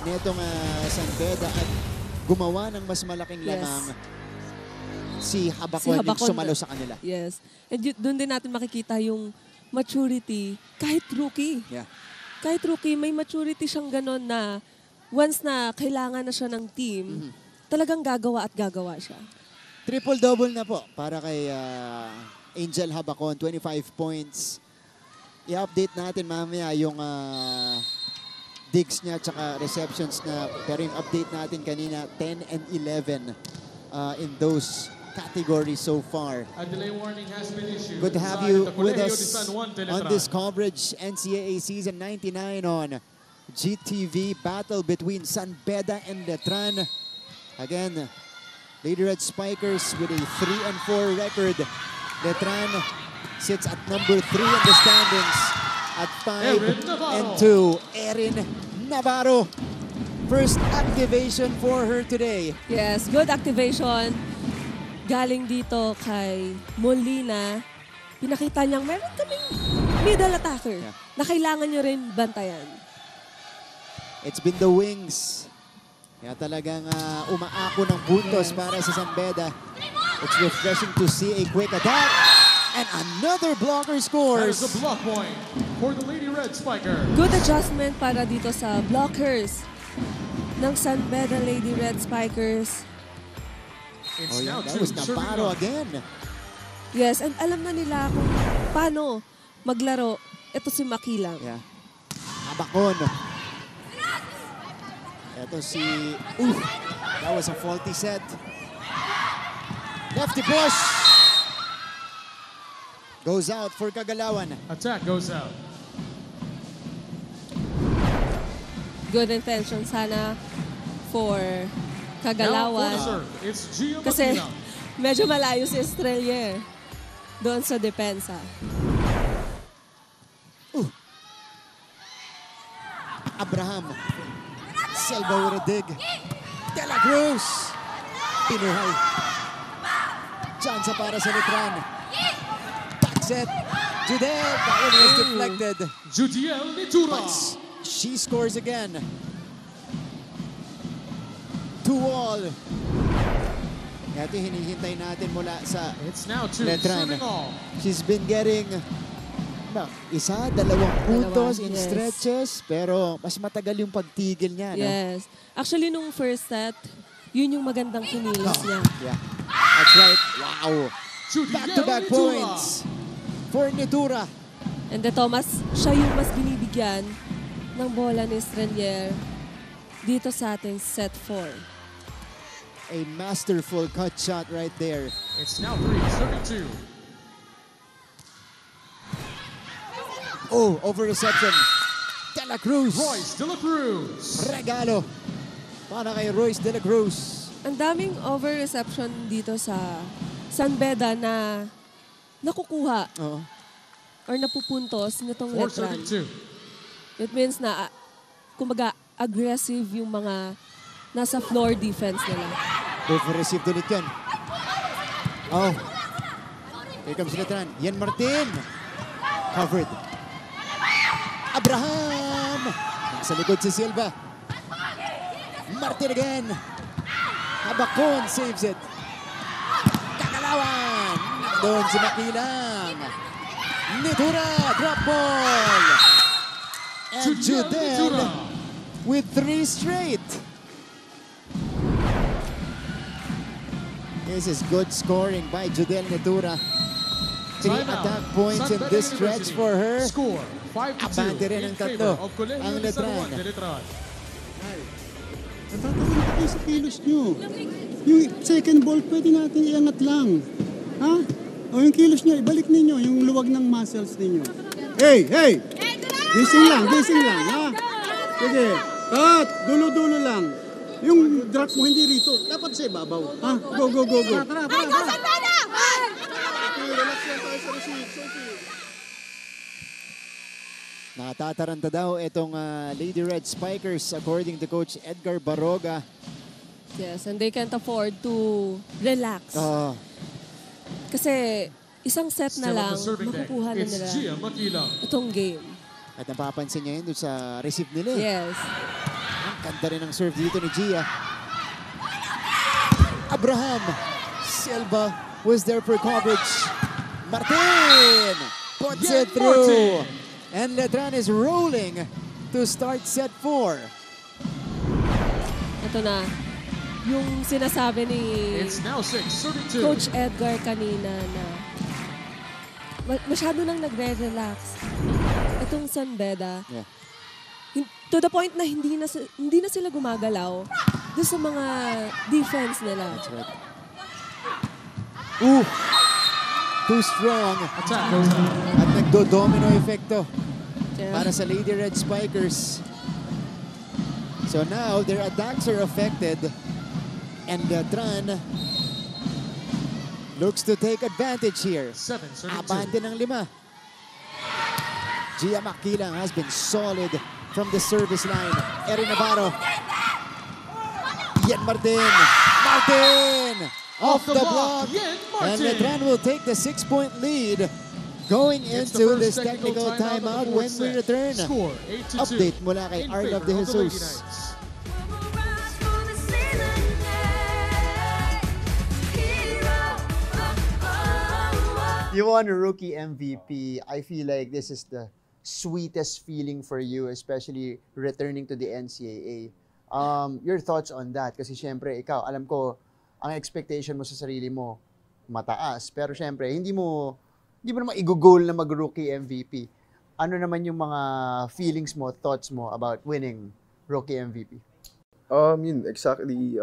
netong San Beda at gumawa ng mas malaking lamang si Habakon yung sumalo sa kanila. Yes. And doon din natin makikita yung maturity kahit rookie. Yeah. Kahit rookie, may maturity siyang ganon na once na kailangan na siya ng team, talagang gagawa at gagawa siya. Triple-double na po para kay Angel Habakon, 25 points. I-update natin mamaya yung digs niya at receptions na. Pero yung update natin kanina, 10 and 11 in those categories so far. Good to have you with us on this coverage. NCAA Season 99 on GTV. Battle between San Beda and Letran. Again, Lady Red Spikers with a 3-4 record. Letran sits at number 3 in the standings at 5-2. Erin Navarro. First activation for her today. Yes, good activation. Galing dito kay Molina. Pinakita niyang meron kaming middle attacker na kailangan niyo rin bantayan. It's been the wings. Kaya talagang umaako ng puntos para sa San Beda. It's refreshing to see a quick attack. And another blocker scores. That is a block point for the Lady Red Spiker. Good adjustment para dito sa blockers ng San Beda Lady Red Spikers. Oh, yeah, that was Navarro again. Yes, and alam na nila kung paano maglaro. Ito si Makilang. Yeah. Habakon. Ito si... that was a faulty set. Lefty push. Goes out for Kagalawan. Attack goes out. Good intention sana for Kagalawan. Kasi medyo malayo si Estrella doon sa depensa. Abraham. Selva with a dig. De La Cruz. Pinuhay. Chance para sa Letran. Back set. Judel. That one was deflected. Judiel Nitura. But she scores again. 2-all. Ito hinihintay natin mula sa Letran. She's been getting isa, dalawang puntos in stretches, pero mas matagal yung pagtigil niya. Yes. Actually, nung first set, yun yung magandang kinilos niya. Yeah. That's right. Wow. Back-to-back points for Nitura. And ito, siya yung mas binibigyan ng bola ni Estrella dito sa ating set 4. A masterful cut shot right there. It's now 3-32. Oh, over reception. De La Cruz. Royce De La Cruz. Regalo para kay Royce De La Cruz. Ang daming over reception dito sa San Beda na nakukuha or napupuntos nitong Letran. It means na, kumbaga, aggressive yung mga nasa floor defense nila. Over-receive ulit yan. Oh. Here comes Letran. Yan Martin. Covered. Abraham. Nasa likod si Silva. Martin again. Habakon saves it. Kagalawan. Doon si Makilang. Nitura. Drop ball. And Judel with 3 straight. This is good scoring by Judel Nitura. 3 attack points in this stretch for her. Abante rin ang tatlo. Ang Letran. Natatanong kayo sa kilos nyo. Yung second ball, pwede natin iangat lang. Ha? O yung kilos nyo, ibalik ninyo yung luwag ng muscles ninyo. Hey! Hey! Gising lang, ha? Sige. Cut! Dulo-dulo lang. Yung drop mo hindi rito. Dapat sa ibabaw. Ha? Go, go, go, go. Tara. Okay, relax lang tayo sa receive. Natataranta daw itong Lady Red Spikers according to Coach Edgar Baroga. Yes, and they can't afford to relax. Kasi isang set na lang, makukuha na nila itong game. At napapansin niya yun doon sa receive nila. Yes. Ang ganda rin ang serve dito ni Gia. Abraham Silva was there for coverage. Martin puts it through. And Letran is rolling to start set 4. Ito na, yung sinasabi ni It's now 6-32. Coach Edgar kanina na masyado nang nagre-relax. Itong San Beda, to the point na hindi na sila gumagalaw doon sa mga defense nila. That's right. Ooh! Too strong. Attack. At nagdo-domino efekto para sa Lady Red Spikers. So now their attacks are affected and Letran looks to take advantage here. 7-32. Abante ng 5. Gia Makilang has been solid from the service line. Erin Navarro. Yen Martin. Martin! Off the block. And Letran will take the 6-point lead going into this technical timeout when we return. Score, 8-2. Update mula kay Arlov de Jesus. You won a rookie MVP. I feel like this is the sweetest feeling for you, especially returning to the NCAA. Your thoughts on that? Kasi syempre, ikaw, alam ko, ang expectation mo sa sarili mo, mataas. Pero syempre, hindi mo naman i-goal na mag-rookie MVP. Ano naman yung mga feelings mo, thoughts mo about winning rookie MVP? Yun, exactly.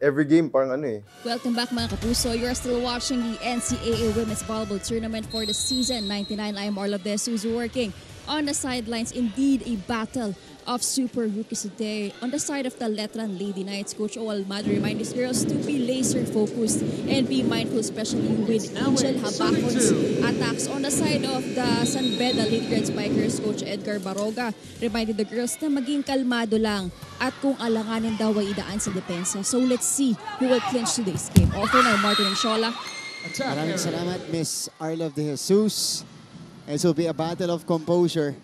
Every game, parang ano eh. Welcome back mga kapuso. You're still watching the NCAA Women's Volleyball Tournament for the season 99. I am Arlov de Jesus working on the sidelines. Indeed, a battle of super rookies today. On the side of the Letran Lady Knights, Coach O Almada reminds these girls to be laser focused and be mindful, especially with Angel Habacon's attacks. On the side of the San Beda Lady Red Spikers, Coach Edgar Baroga reminded the girls na maging kalmado lang at kung alanganin daw ay idaan sa depensa. So let's see who will clinch today's game. Offer now, Martin and Shola. Maraming salamat, Miss Arlov de Jesus. This will be a battle of composure.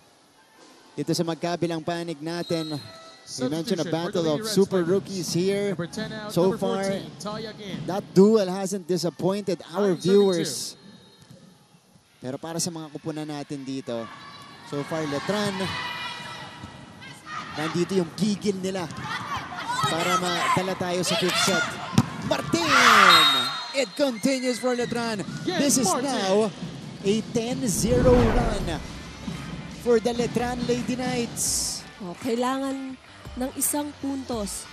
Dito sa magkabilang panig natin, we mentioned a battle of super rookies here. So far, that duel hasn't disappointed our viewers. Pero para sa mga kupunan natin dito, so far Letran, nandito yung gigil nila para madala tayo sa 5th set. Martin! It continues for Letran. This is now a 10-0 run for the Letran Lady Knights. Kailangan ng isang puntos.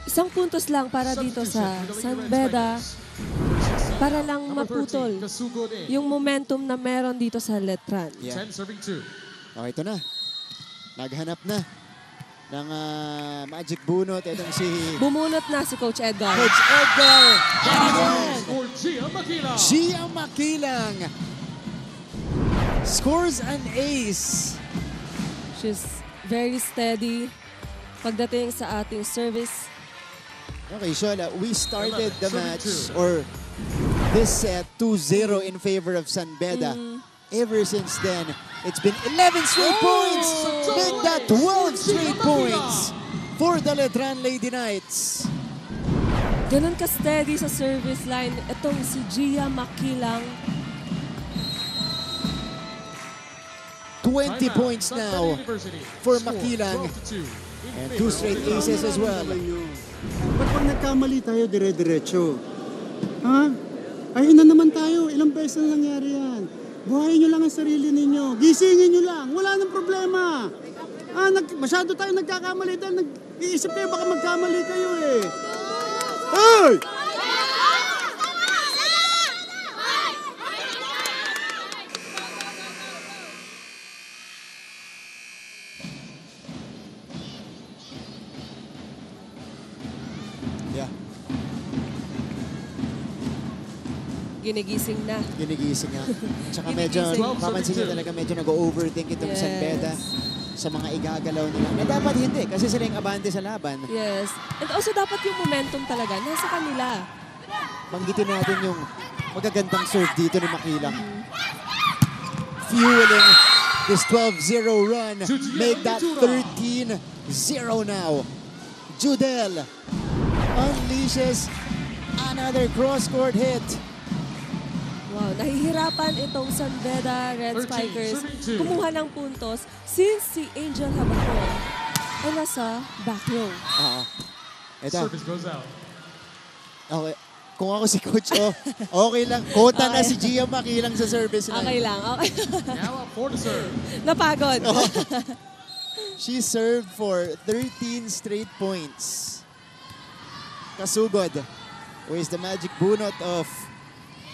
Isang puntos lang para dito sa San Beda para lang maputol yung momentum na meron dito sa Letran. Yeah. Okay, ito na. Naghanap na ng magic bunot. Itong si... Bumunot na si Coach Edgar. Coach Edgar! Gia Makilang scores an ace. She's very steady pagdating sa ating service. Okay, Shola, we started the match or this set 2-0 in favor of San Beda. Ever since then, it's been 11 straight points. Make that 12 straight points for the Letran Lady Knights. Ganun ka-steady sa service line. Itong si Gia Makilang. 20 points now for Makilang. And 2 straight aces as well. Ba't pag nagkamali tayo, dire-diretso? Ha? Ayun na naman tayo. Ilang beses na nangyari yan. Buhayin nyo lang ang sarili ninyo. Gisingin nyo lang. Wala nang problema. Masyado tayo nagkakamali dahil nag-iisip kayo baka magkamali kayo eh. Hey! Yeah. Ginigising na. Ginigising nga. Tsaka medyo, papansin nyo talaga medyo nag-overthink itong San Beda sa mga igagalaw nila. Na dapat hindi, kasi sila yung abante sa laban. Yes. And also dapat yung momentum talaga nasa kanila. Banggitin natin yung magagandang serve dito ni Makilang. Fueling this 12-0 run, make that 13-0 now. Judel unleashes another cross-court hit. Wow, nahihirapan itong San Beda Red Spikers kumuha ng puntos since si Angel Habacon ay nasa back row. Ito. Service goes out. Okay. Kung ako si Coach O, okay lang. Kota na si Gia Makilang sa service line. Okay lang, okay. Now up for the serve. Napagod. She served for 13 straight points. Kasugod. Where's the magic bunot of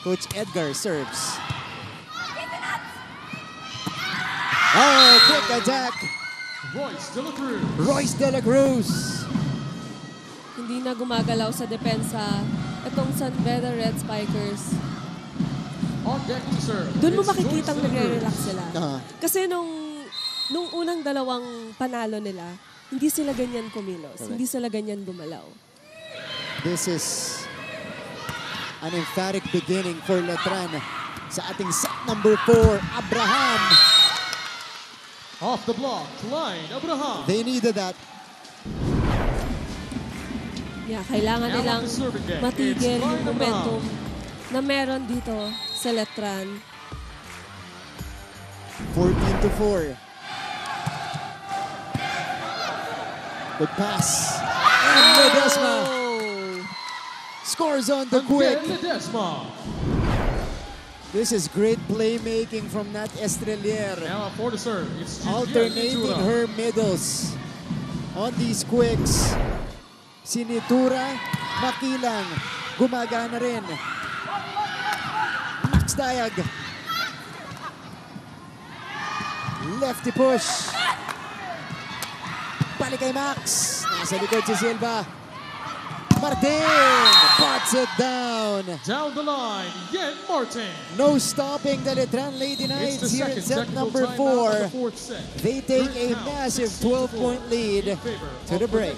Coach Edgar serves. Oh, quick attack. Royce De La Cruz. Hindi na gumagalaw sa depensa itong San Beda Red Spikers. Doon mo makikitang nagre-relax sila. Kasi nung unang dalawang panalo nila, hindi sila ganyan kumilos. Hindi sila ganyan gumalaw. This is an emphatic beginning for Letran sa ating set number 4, Abraham. Off the block, line, Abraham. They needed that. Yeah, kailangan nilang matigil yung momentum na meron dito sa Letran. 14-4. Good pass. And Ledesma scores on the quick. This is great playmaking from Nat Estrelier. Now for the serve. It's alternating her middles on these quicks. Sinitura, Makilang, gumagana rin. Max Dayag. Lefty push. Balik kay Max. Nasa likod si Silva. Martin puts it down. Down the line, Yen Martin. No stopping the Letran Lady Knights here in set number 4. They take a massive 12-point lead to the break.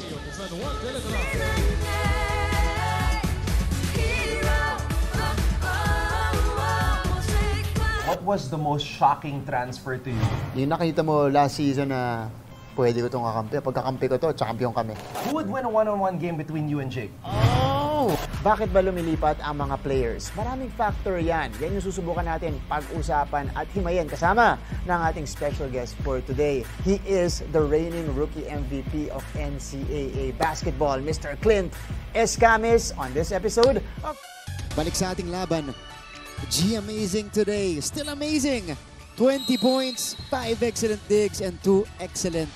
What was the most shocking transfer to you? Yung nakita mo last season na pwede ko itong kakampi. Pagkakampi ko to, champion kami. Who would win a one-on-one game between you and Jake? Oh! Bakit ba lumilipat ang mga players? Maraming factor yan. Yan yung susubukan natin pag-usapan at himayin kasama ng ating special guest for today. He is the reigning rookie MVP of NCAA basketball, Mr. Clint Escamis, on this episode of... Balik sa ating laban. G amazing today. Still amazing. 20 points, 5 excellent digs, and 2 excellent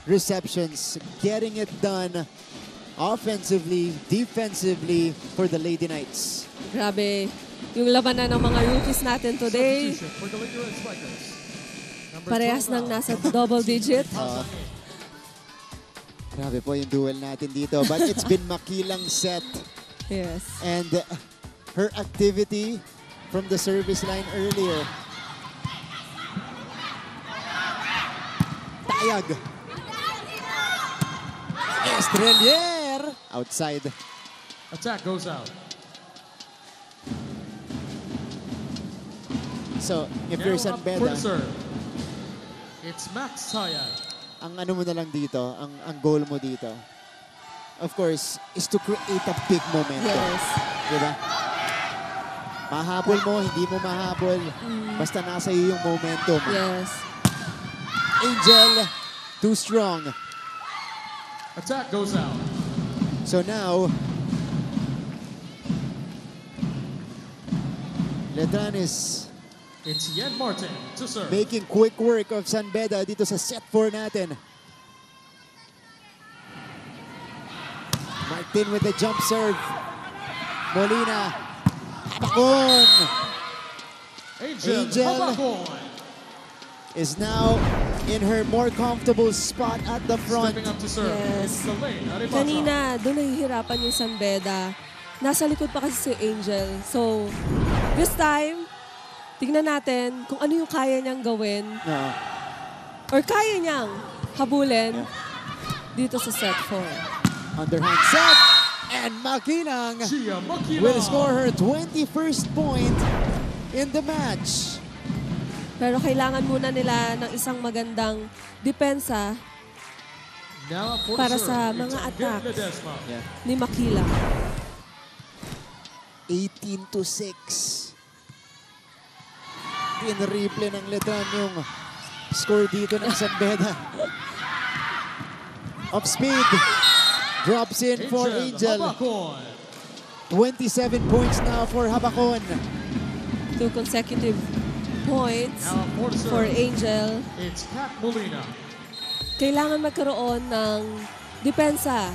receptions. Getting it done offensively, defensively for the Lady Knights. Grabe. Yung labanan ng mga rookies natin today. Parehas nang nasa double digit. Grabe po yung duel natin dito. But it's been makilang set. Yes. And her activity from the service line earlier. Tayag. Estrelier. Outside. Attack goes out. So, if you're San Beda, it's Max Tayag. Ang ano mo na lang dito, ang goal mo dito, of course, is to create a big momentum. Yes. Diba? Mahabol mo, hindi mo mahabol. Basta nasa iyo yung momentum. Yes. Angel, too strong. Attack goes out. So now, Letran is it's Yen Martin to serve. Making quick work of San Beda dito sa set 4 natin. Martin with the jump serve. Molina. Habacon. Angel is now in her more comfortable spot at the front. Stepping up to serve. Yes. Kanina, doon nahihirapan yung San Beda. Nasa likod pa kasi si Angel. So, this time, tignan natin kung ano yung kaya niyang gawin. Or kaya niyang habulin dito sa set 4. Underhand set. And Makilang will score her 21st point in the match. Pero kailangan muna nila ng isang magandang depensa para sa mga attacks ni Makila. 18-6. Pinriple ng Letran yung score dito ng San Beda. Off speed. Drops in for Angel. 27 points now for Habakon. 2 consecutive points for Angel. It's Kat Molina. Kailangan magkaroon ng depensa.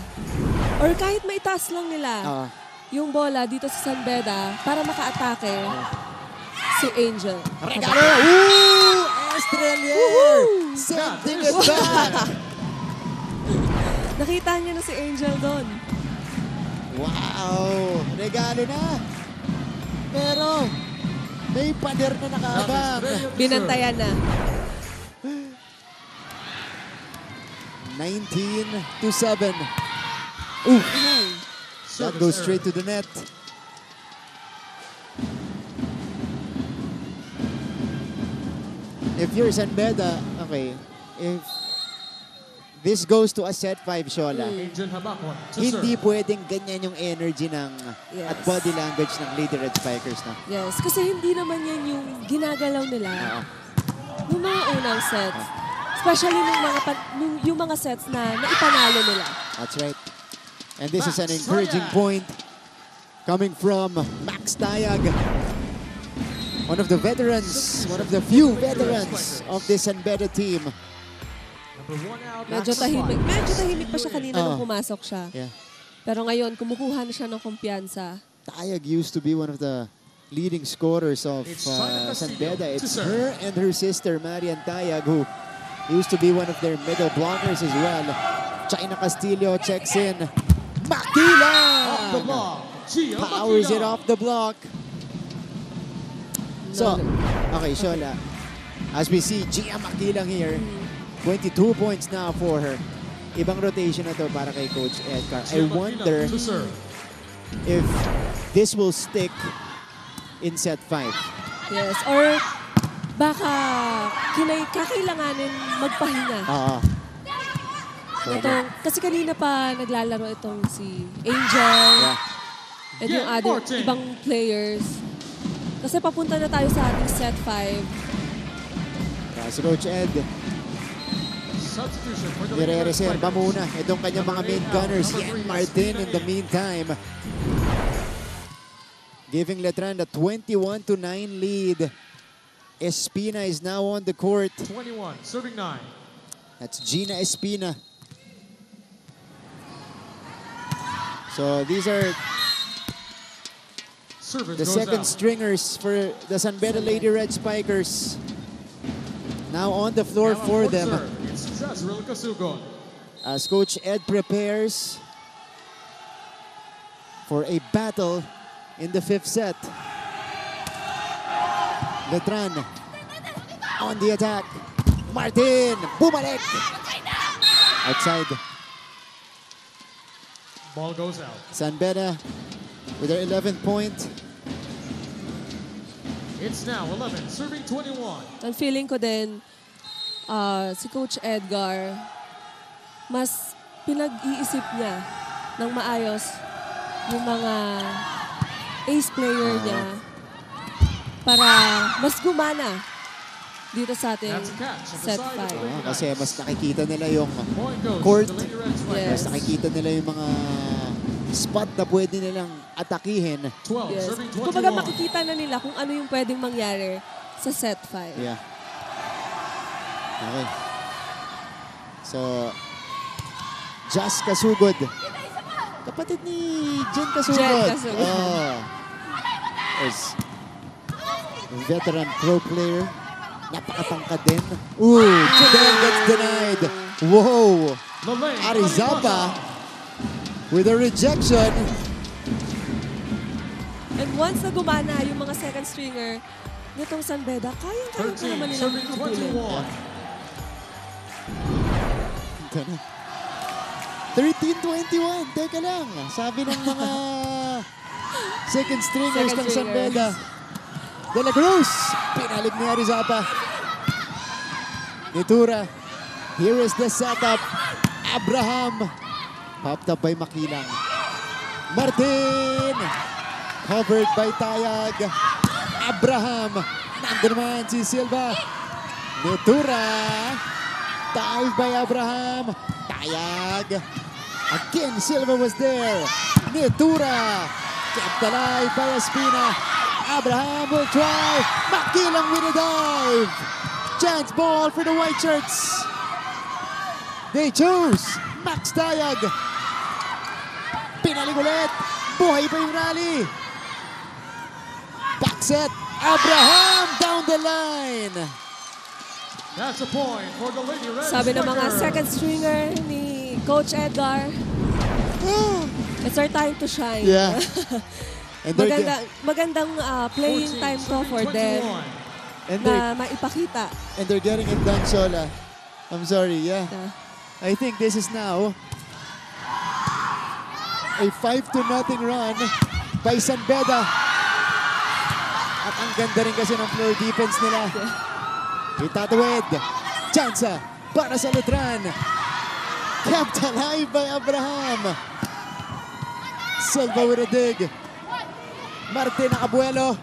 Or kahit maitaas lang nila yung bola dito sa San Beda para maka-atake si Angel. Regalo! Woo! Estrelier! Sending it back! Nakita niya na si Angel doon. Wow! Regalo na! Pero may pader na nakaabang. Binantayan na. 19-7. Ooh! That goes straight to the net. If you're San Beda, okay, if this goes to a set 5, Shola, hindi pwedeng ganyan yung energy ng at body language ng Lady Red Spikers. No? Yes, kasi hindi naman yan yung ginagalaw nila ng mga unang sets. Especially yung mga sets na naipanalo nila. That's right. And this is an encouraging point coming from Max Tayag. One of the veterans, one of the few veterans of this San Beda team. Medyo tahimik pa siya kanina nung pumasok siya. Yeah. Pero ngayon, kumukuha na siya ng kumpiyansa. Tayag used to be one of the leading scorers of San Beda. It's her and her sister, Marian Tayag, who used to be one of their middle blockers as well. China Castillo checks in. Makila! Powers it off the block. So, okay, Shola. As we see, Gia Makilang here. 22 points now for her. Ibang rotation na to para kay Coach Edgar. I wonder if this will stick in set 5. Yes, or baka kakailanganin magpahinga. Kasi kanina pa naglalaro itong si Angel and yung other ibang players. Kasi papunta na tayo sa ating set 5. Si Coach Ed, nire-reserva muna itong kanyang mga main gunners. Yan Martin in the meantime, giving Letran the 21-9 lead. Espina is now on the court. 21, serving 9. That's Gina Espina. So these are the second stringers for the San Beda Lady Red Spikers. Now on the floor for them. As Coach Ed prepares for a battle in the 5th set. Letran on the attack. Martin, bumalik. Outside. Ball goes out. San Beda with their 11th point. It's now 11, serving 21. Ang feeling ko din, si Coach Edgar, mas pinag-iisip niya ng maayos yung mga ace player niya para mas gumana dito sa ating set 5. Kasi mas nakikita nila yung court, Yes. mas nakikita nila yung mga spot na pwede nilang atakihin. Yes. Kumbaga makikita na nila kung ano yung pwedeng mangyari sa set 5. Yeah. Okay. So, Jas Kasugod. Kapatid ni Jen Kasugod. Jen Kasugod. Is veteran pro player. Napakatangkad din. Ooh, Jabel gets denied. Whoa. Arizapa with a rejection. And once na gumana yung mga second stringer nitong San Beda, kayang-kaya pa naman nilang putulin. 13-21. Teka lang. Sabi ng mga second stringers ng San Beda. De La Cruz. Pinalig ni Arizapa. Nitura. Here is the setup. Abraham. Popped up by Makilang. Martin. Covered by Tayag. Abraham. Nandun naman si Silva. Nitura. Dive by Abraham. Tayag. Again, Silva was there. Nitura. Kept alive by Espina. Abraham will try. Makilang with a dive. Chance ball for the white shirts. They choose Max Tayag. Pinalig ulit. Buhay pa yung rally. Back set. Abraham down the line. That's a point for the Lady Red Sabi ng mga Striker. second stringer ni Coach Edgar, it's our time to shine. Yeah. And Magandang playing 14, time to for 21. them And na maipakita. And they're getting it done, Shola. I'm sorry, yeah. I think this is now a 5-0 run by San Beda. At ang ganda rin kasi ng floor defense nila. Itatawid. Chansa para sa Letran. Kept alive by Abraham. Silva with a dig. Martin Abuelo.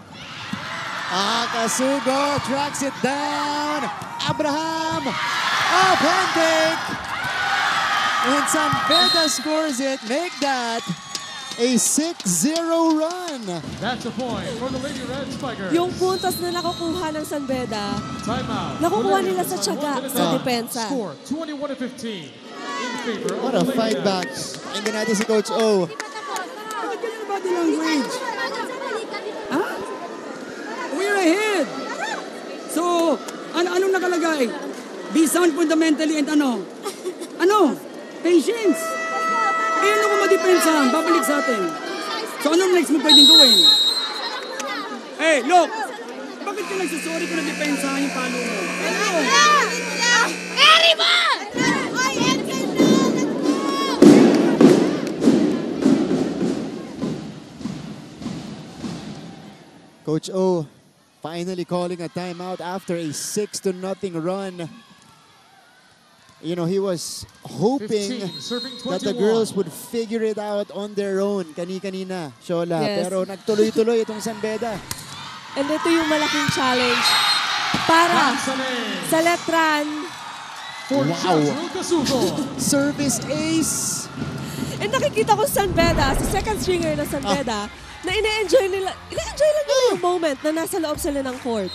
Kasugo tracks it down. Abraham. Up-handed. And San Beda scores it. Make that a 6-0 run. That's a point for the Lady Red Spikers. Yung puntos na nakukuha ng San Beda, Timeout. nakukuha nila sa tiyaga, sa depensa. Score 21-15 in favor What of a the Lady fight back. Reds. Pakinggan natin si Coach O. Body language. Huh? We're ahead. So, anong nakalagay? Be sound fundamentally and ano? Patience. Eh, ano kung madepensahan? Babalik sa atin. So, anong next mo pwedeng gawin? Hey, look! Bakit ka nagsasorry kung nadepensahan yung palo mo? Coach O finally calling a timeout after a 6-0 run. You know, he was hoping 15, serving that the 21. girls would figure it out on their own kani-kanina, Shola. Yes. Pero nagtuloy-tuloy itong San Beda. And ito yung malaking challenge para sa Letran. For Wow. Jazreel Kasugo. Service ace. And nakikita ko San Beda, si second stringer ng San Beda, na ina-enjoy lang nila yung moment na nasa loob sila ng court.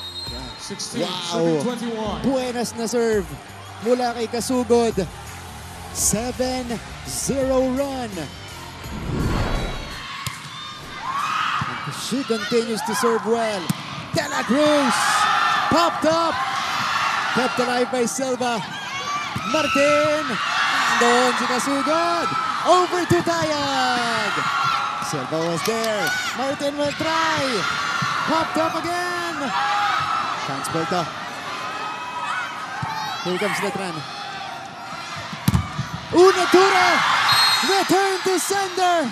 16, Wow. serving 21. Buenas na serve mula kay Kasugod. 7-0 run. And she continues to serve well. De La Cruz popped up. Kept alive by Silva. Martin. Doon si Kasugod. Over to Tayag. Silva was there. Martin will try. Popped up again. Chance ball to. Here comes Letran. Nitura. Return to sender.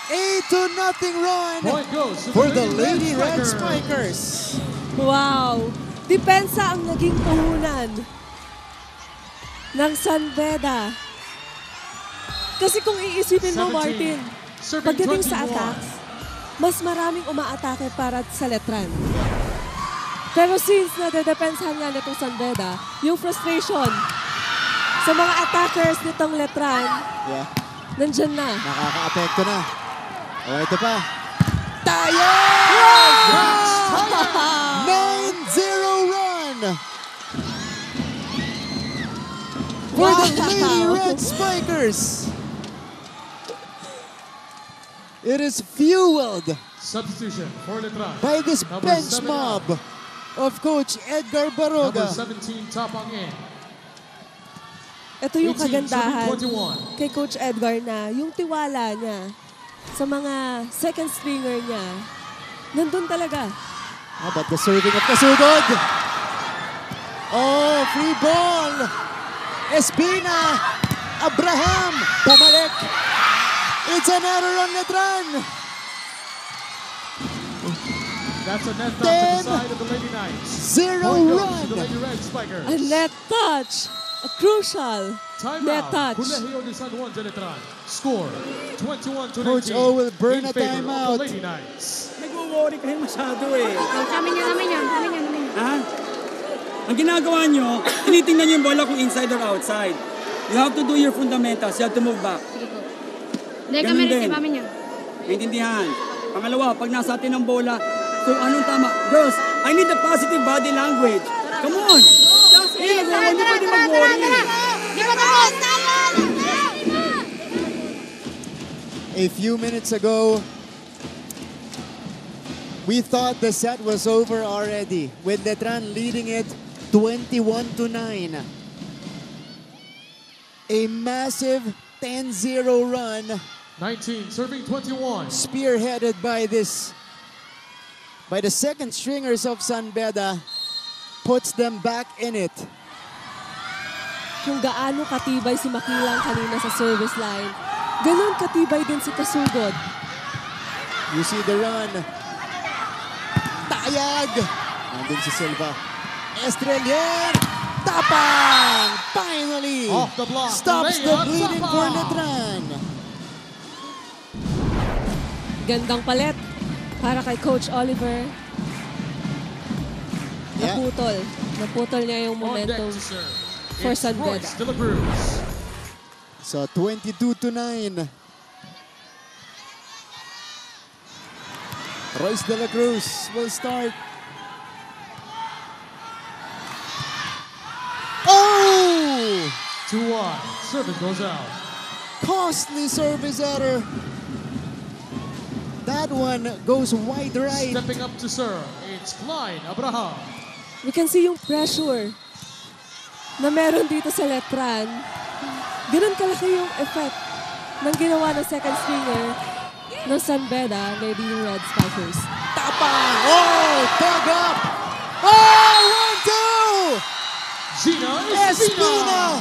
8-0 run Point goes to for the Red Lady Red Spikers. Spikers. Wow! Depensa ang naging puhunan ng San Beda. Kasi kung iisipin mo, 17, Martin, serving pagdating sa 21. attacks, mas maraming umaatake para sa Letran. Pero since nadedepensahan nga nitong San Beda, yung frustration sa mga attackers nitong Letran, Yeah. nandyan na. Nakaka-apekto na. O, ito pa. Tayag! 9-0 run for the Lady Red Spikers. It is fueled Substitution for Letran. by this Number bench 7 mob out. of Coach Edgar Number Baroga. 17, Tapang in. Ito yung 18, kagandahan serving 21. kay Coach Edgar na yung tiwala niya sa mga second stringer niya, nandun talaga. How about the serving of Kasugod? Oh, free ball. Espina. Abraham. Bumalik. It's an error on Letran. That's a net touch to the side of the Lady Knights. 0 run. The Lady Red Spikers. A net touch. A crucial net Timeout. touch. Colegio de San Juan de Letran. Score 21-19. Coach O will burn in a favor timeout. of the Lady Knights. Nag-worry kayo masyado eh. Namin yan. Ha? Ang ginagawa nyo, tinitingnan nyo yung bola kung inside or outside. You have to do your fundamentals. You have to move back. Sige po. Hindi Ganun kami din. receive namin yan. Maintindihan. Pangalawa, pag nasa atin ang bola, kung anong tama. Girls, I need the positive body language. Come on! Hindi pwede mag-worry. Di ba tapos? A few minutes ago, we thought the set was over already, with Letran leading it 21-9. A massive 10-0 run. 19 serving 21. Spearheaded by the second stringers of San Beda, puts them back in it. Kung gaano katibay si Makilang kanina sa service line, ganun katibay din si Kasugod. You see the run. Tayag! Nandun si Silva. Estrelier! Tapang! Finally! Off the block. Stops the bleeding for Letran. Gandang palet para kay Coach Oliver. Yeah. Naputol niya yung momentum for San Beda. So 22-9. Royce De La Cruz will start. Oh! 2-1. Service goes out. Costly service error. That one goes wide right. Stepping up to serve, it's Klein Abraham. We can see yung pressure na meron dito sa Letran. Ganun kalaki yung effect ng ginawa ng second stringer ng San Beda, Lady Red Spikers. Tapang! Oh! Tug up! Oh! 1-2! Gina Espina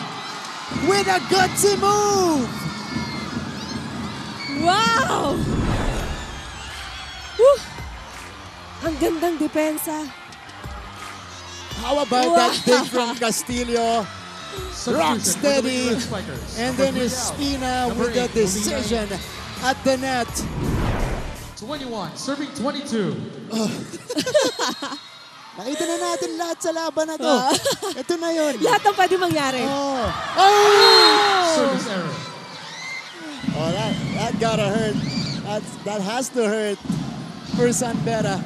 with a gutsy move! Wow! Woo! Ang gandang depensa. How about that dig from Castillo? Rock steady. And then Espina with the decision at the net. 21, serving 22. Nakita na natin lahat sa laban na to. Ito na yun. Lahat ng pwede mangyari. Oh! Service error. Oh, that gotta hurt. That has to hurt for San Beda.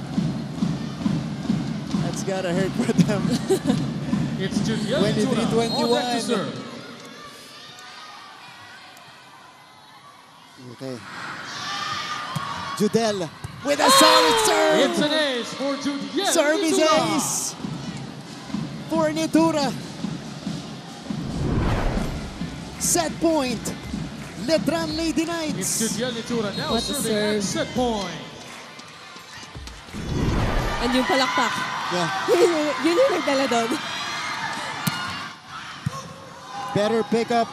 That's gotta hurt for them. It's Judiel 23-21. Okay. Judel with a solid serve. It's an ace for Judiel. Service ace for Nitura. Set point. Letran Lady Knights. It's Judiel Nitura now What a serving at serve. set point. And yung palakpak. Yeah. Yun yung nagdala doon. Better pickup.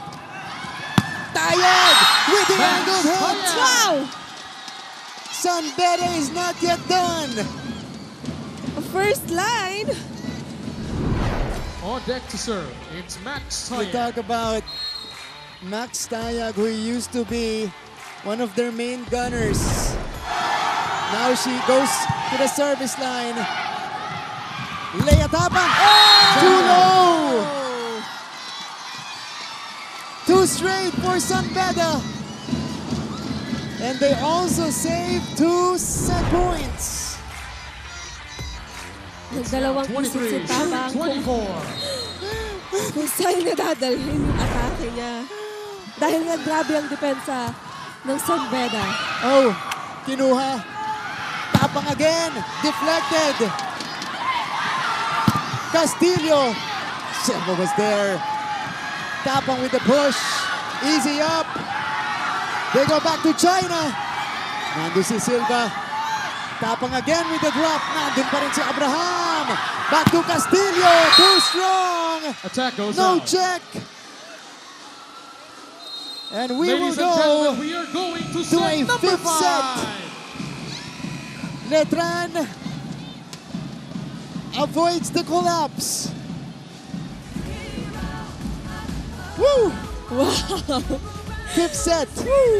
Tayag with the angled hit. Wow! San Beda is not yet done. First line. On deck to serve, it's Max We Tayag. talk about Max Tayag, who used to be one of their main gunners. Now she goes to the service line. Lea Tapang. Too low. Too straight for San Beda. And they also save 2 set points. Nagdalawang isip si Tapang kung saan nadadalhin yung atake niya. Dahil nga grabe ang depensa ng San Beda. Oh, kinuha. Tapang again. Deflected. Castillo. Silva was there. Tapang with the push. Easy up. They go back to China. Nandun si Silva. Tapang again with the drop. Nandun pa rin si Abraham. Back to Castillo. Too strong. Attack goes No out. check. And we Ladies will and go gentlemen, we are going to to set a number fifth set. 5. Letran avoids the collapse. Woo! Wow! Fifth set. Woo!